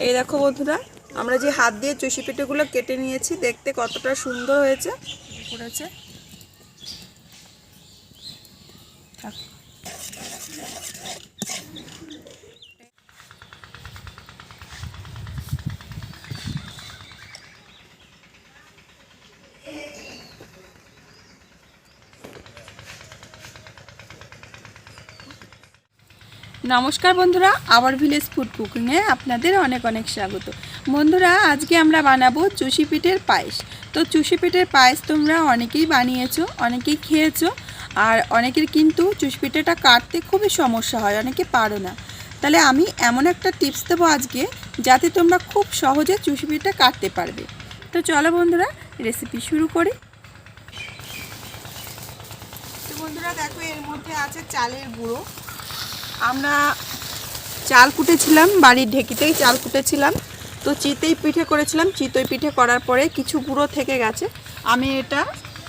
এই দেখো বন্ধুরা, আমরা যে হাত দিয়ে চষি পিঠেগুলো কেটে নিয়েছি, দেখতে কতটা সুন্দর হয়েছে করেছে। নমস্কার বন্ধুরা, আওয়ার ভিলেজ ফুড কুকিংয়ে আপনাদের অনেক অনেক স্বাগত। বন্ধুরা, আজকে আমরা বানাবো চুষি পিঠের পায়েস। তো চুষি পিঠের পায়েস তোমরা অনেকেই বানিয়েছো, অনেকেই খেয়েছো, আর অনেকের কিন্তু চুষি পিঠেটা কাটতে খুবই সমস্যা হয়, অনেকে পারো না। তাহলে আমি এমন একটা টিপস দেবো আজকে, যাতে তোমরা খুব সহজে চুষি পিঠে কাটতে পারবে। তো চলো বন্ধুরা, রেসিপি শুরু করি। তো বন্ধুরা দেখো, এর মধ্যে আছে চালের গুঁড়ো। আমরা চাল কুটেছিলাম, বাড়ির ঢেকিতেই চাল কুটেছিলাম। তো চিতই পিঠে করেছিলাম। চিতই পিঠে করার পরে কিছু গুঁড়ো থেকে গেছে, আমি এটা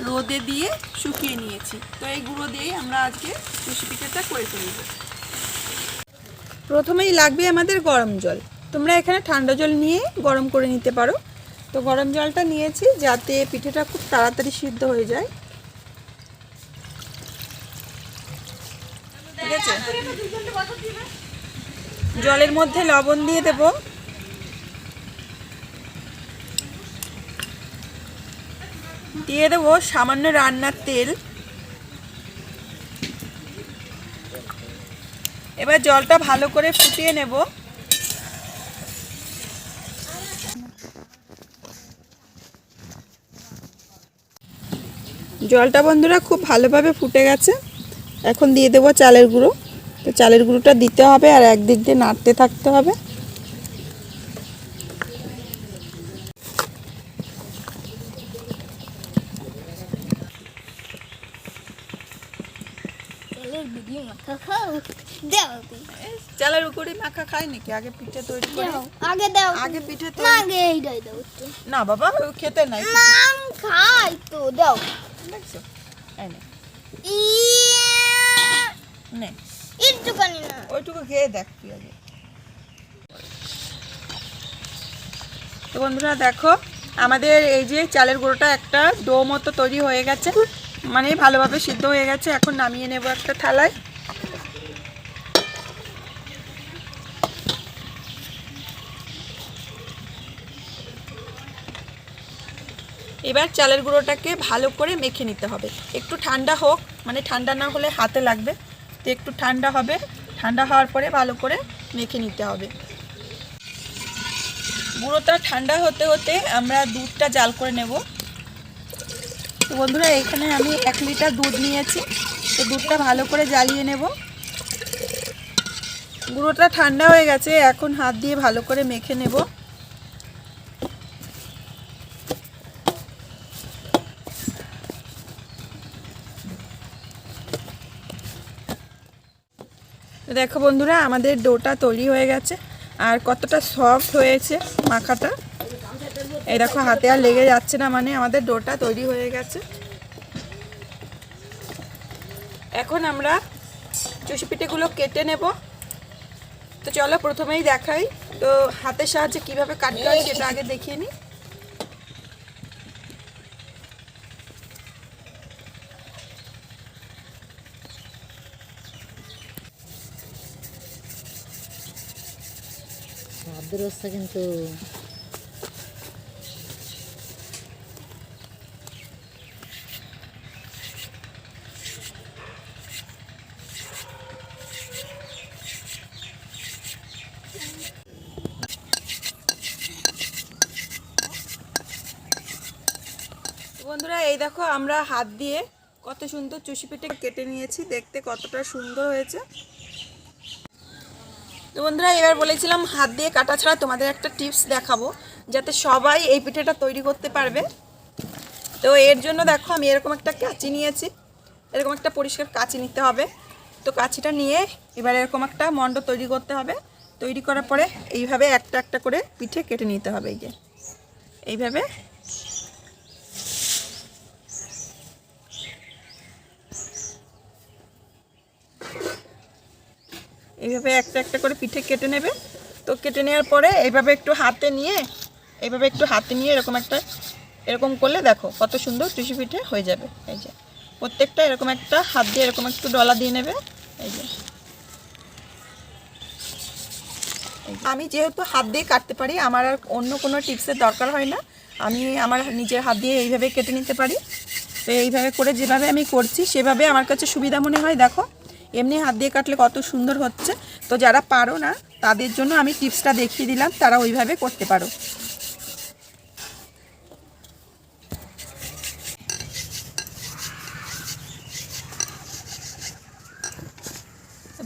রোদে দিয়ে শুকিয়ে নিয়েছি। তো এই গুঁড়ো দিয়েই আমরা আজকে চুষি পিঠেটা করে ফেলব। প্রথমেই লাগবে আমাদের গরম জল। তোমরা এখানে ঠান্ডা জল নিয়ে গরম করে নিতে পারো। তো গরম জলটা নিয়েছি যাতে পিঠেটা খুব তাড়াতাড়ি সিদ্ধ হয়ে যায়। ঠিক আছে, জলের মধ্যে লবণ দিয়ে দেব, দিয়ে দেবো সামান্য রান্নার তেল। এবার জলটা ভালো করে ফুটিয়ে নেব। জলটা বন্ধুরা খুব ভালোভাবে ফুটে গেছে। এখন দিয়ে দেবো চালের গুঁড়ো। তো চালের গুঁড়োটা দিতে হবে আর একদিক দিয়ে নাড়তে থাকতে হবে। চালের গুঁড়ি মাখা খাই নাকি? আগে পিঠে তৈরি করে আগে দাও, আগে পিঠে না আগে এই দাও দাও। না বাবা, খেতে নাই, নাম খাই তো দাও। দেখছো, এই নে নে, একটুখানি না, ওইটুকু খেয়ে দেখ তুই আগে। তো বন্ধুরা দেখো, আমাদের এই যে চালের গুঁড়োটা একটা ডো মতো তৈরি হয়ে গেছে, মানে ভালোভাবে সিদ্ধ হয়ে গেছে। এখন নামিয়ে নেব একটা থালায়। এবার চালের গুঁড়োটাকে ভালো করে মেখে নিতে হবে। একটু ঠান্ডা হোক, মানে ঠান্ডা না হলে হাতে লাগবে। তো একটু ঠান্ডা হবে, ঠান্ডা হওয়ার পরে ভালো করে মেখে নিতে হবে। গুঁড়োটা ঠান্ডা হতে হতে আমরা দুধটা জাল করে নেব। তো বন্ধুরা, এখানে আমি 1 লিটার দুধ নিয়েছি। তো দুধটা ভালো করে জ্বালিয়ে নেব। গুঁড়োটা ঠান্ডা হয়ে গেছে, এখন হাত দিয়ে ভালো করে মেখে নেব। তো দেখো বন্ধুরা, আমাদের ডোটা তৈরি হয়ে গেছে, আর কতটা সফট হয়েছে মাখাটা। এই দেখো, হাতে আর লেগে যাচ্ছে না, মানে আমাদের ডোটা তৈরি হয়ে গেছে। এখন আমরা চুষি পিঠেগুলো কেটে নেব। তো চলো প্রথমেই দেখাই, তো হাতের সাহায্যে কিভাবে কাটতে হয় সেটা আগে দেখিয়ে নিই। কিন্তু বন্ধুরা, এই দেখো, আমরা হাত দিয়ে কত সুন্দর চুষি পিঠে কেটে নিয়েছি, দেখতে কতটা সুন্দর হয়েছে। তো বন্ধুরা, এবার বলেছিলাম হাত দিয়ে কাটা ছাড়া তোমাদের একটা টিপস দেখাবো, যাতে সবাই এই পিঠেটা তৈরি করতে পারবে। তো এর জন্য দেখো, আমি এরকম একটা কাঁচি নিয়েছি। এরকম একটা পরিষ্কার কাঁচি নিতে হবে। তো কাঁচিটা নিয়ে এবার এরকম একটা মণ্ড তৈরি করতে হবে। তৈরি করার পরে এইভাবে একটা একটা করে পিঠে কেটে নিতে হবে। এই যে এইভাবে এইভাবে একটা একটা করে পিঠে কেটে নেবে। তো কেটে নেওয়ার পরে এইভাবে একটু হাতে নিয়ে এরকম করলে দেখো কত সুন্দর চুষি পিঠে হয়ে যাবে। এই যে প্রত্যেকটা এরকম একটা হাত দিয়ে এরকম একটু ডলা দিয়ে নেবে। এই যে আমি যেহেতু হাত দিয়ে কাটতে পারি, আমার আর অন্য কোনো টিপসের দরকার হয় না, আমি আমার নিজের হাত দিয়ে এইভাবে কেটে নিতে পারি। তো এইভাবে করে যেভাবে আমি করছি সেভাবে আমার কাছে সুবিধা মনে হয়। দেখো এমনি হাত দিয়ে কাটলে কত সুন্দর হচ্ছে। তো যারা পারো না তাদের জন্য আমি টিপসটা দেখিয়ে দিলাম, তারা ওইভাবে করতে পারো।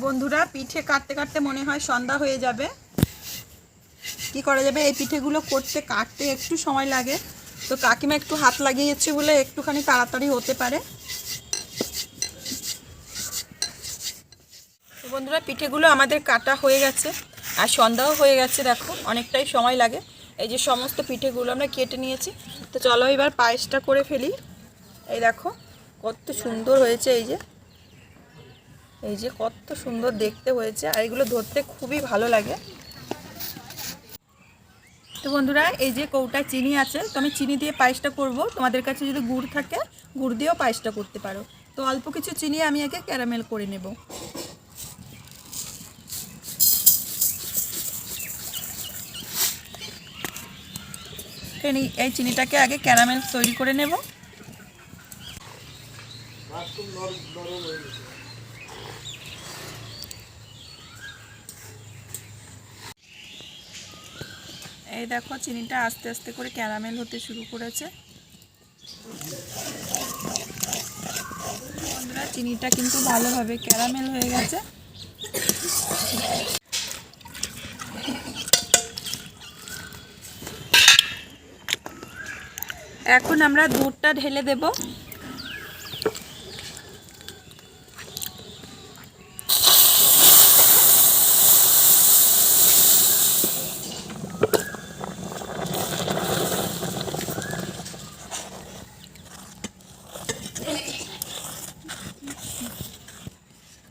বন্ধুরা পিঠে কাটতে কাটতে মনে হয় সন্ধ্যা হয়ে যাবে। কি করা যাবে, এই পিঠেগুলো কাটতে একটু সময় লাগে, তো কাকিমা একটু হাত লাগিয়েছে বলে একটুখানি তাড়াতাড়ি হতে পারে। তো বন্ধুরা পিঠেগুলো আমাদের কাটা হয়ে গেছে আর সন্ধ্যাও হয়ে গেছে। দেখো অনেকটাই সময় লাগে। এই যে সমস্ত পিঠেগুলো আমরা কেটে নিয়েছি। তো চলো এবার পায়েসটা করে ফেলি। এই দেখো কত সুন্দর হয়েছে, এই যে কত সুন্দর দেখতে হয়েছে, আর এগুলো ধরতে খুবই ভালো লাগে। তো বন্ধুরা এই যে কৌটায় চিনি আছে, তো আমি চিনি দিয়ে পায়েসটা করব। তোমাদের কাছে যদি গুড় থাকে গুড় দিয়েও পায়েসটা করতে পারো। তো অল্প কিছু চিনি আমি আগে ক্যারামেল করে নেব। এই চিনিটাকে আগে ক্যারামেল তৈরি করে নেব। এই দেখো চিনিটা আস্তে আস্তে করে ক্যারামেল হতে শুরু করেছে। বন্ধুরা চিনিটা কিন্তু ভালোভাবে ক্যারামেল হয়ে গেছে। এখন আমরা দুধটা ঢেলে দেব।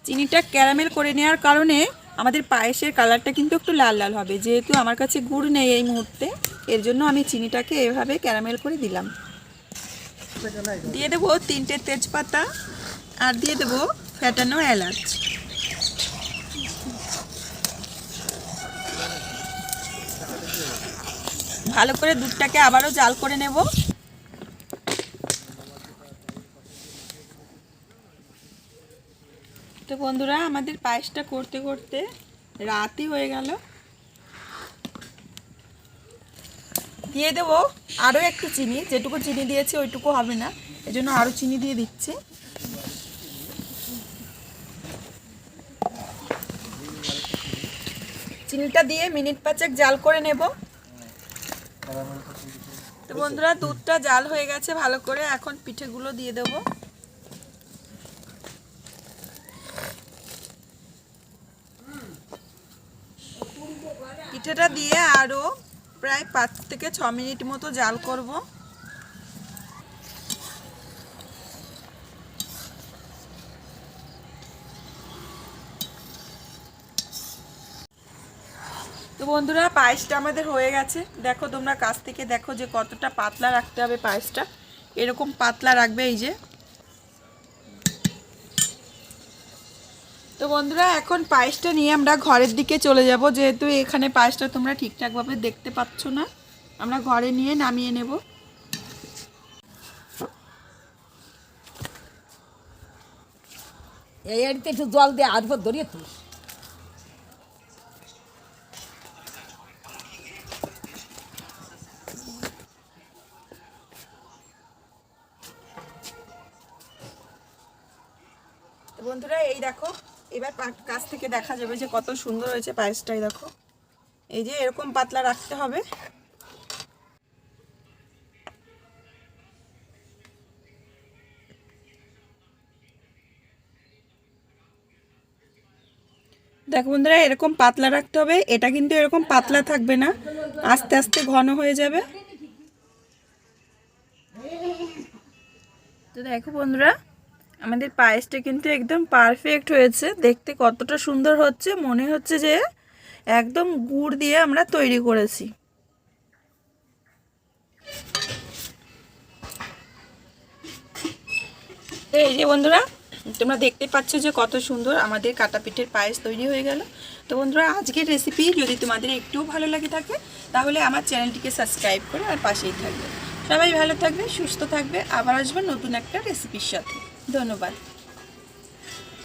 চিনিটা ক্যারামেল করে নেওয়ার কারণে আমাদের পায়েসের কালারটা কিন্তু একটু লাল লাল হবে। যেহেতু আমার কাছে গুড় নেই এই মুহূর্তে, এর জন্য আমি চিনিটাকে এভাবে ক্যারামেল করে দিলাম। দিয়ে দেবো 3টে তেজপাতা আর দিয়ে দেবো ফেটানো এলাচ। ভালো করে দুধটাকে আবারও জাল করে নেব। তো বন্ধুরা আমাদের পায়েসটা করতে করতে রাতই হয়ে গেল। দিয়ে দেবো আরও একটু চিনি, যেটুকু চিনি দিয়েছি ওইটুকু হবে না, এজন্য আরও চিনি দিয়ে দিচ্ছি। চিনিটা দিয়ে মিনিট 5 জাল করে নেব। তো বন্ধুরা দুধটা জাল হয়ে গেছে ভালো করে, এখন পিঠেগুলো দিয়ে দেবো। পিঠেটা দিয়ে আরও প্রায় 5 থেকে 6 মিনিট মতো জাল করব। তো বন্ধুরা পায়েসটা আমাদের হয়ে গেছে। দেখো তোমরা কাছ থেকে দেখো যে কতটা পাতলা রাখতে হবে পায়েসটা, এরকম পাতলা রাখবে। এই যে তো বন্ধুরা এখন পায়েসটা নিয়ে আমরা ঘরের দিকে চলে যাব। যেহেতু এখানে পায়েসটা তোমরা ঠিকঠাকভাবে দেখতে পাচ্ছ না, আমরা ঘরে নিয়ে নামিয়ে নেব। এই আড়িতে একটু জল দিয়ে আর পর ধরিয়ে তুই। বন্ধুরা এই দেখো এবার কাছ থেকে দেখা যাবে যে কত সুন্দর হয়েছে পায়েসটাই। দেখো এই যে এরকম পাতলা রাখতে হবে। দেখো বন্ধুরা এরকম পাতলা রাখতে হবে, এটা কিন্তু এরকম পাতলা থাকবে না, আস্তে আস্তে ঘন হয়ে যাবে। তো দেখো বন্ধুরা আমাদের পায়েসটা কিন্তু একদম পারফেক্ট হয়েছে, দেখতে কতটা সুন্দর হচ্ছে, মনে হচ্ছে যে একদম গুড় দিয়ে আমরা তৈরি করেছি। এই যে বন্ধুরা, তোমরা দেখতে পাচ্ছ যে কত সুন্দর আমাদের কাটা পিঠের পায়েস তৈরি হয়ে গেল। তো বন্ধুরা, আজকের রেসিপি যদি তোমাদের একটুও ভালো লাগে থাকে তাহলে আমার চ্যানেলটিকে সাবস্ক্রাইব করে আর পাশেই থাকবে। সবাই ভালো থাকবে, সুস্থ থাকবে, আবার আসবে নতুন একটা রেসিপির সাথে। ধন্যবাদ।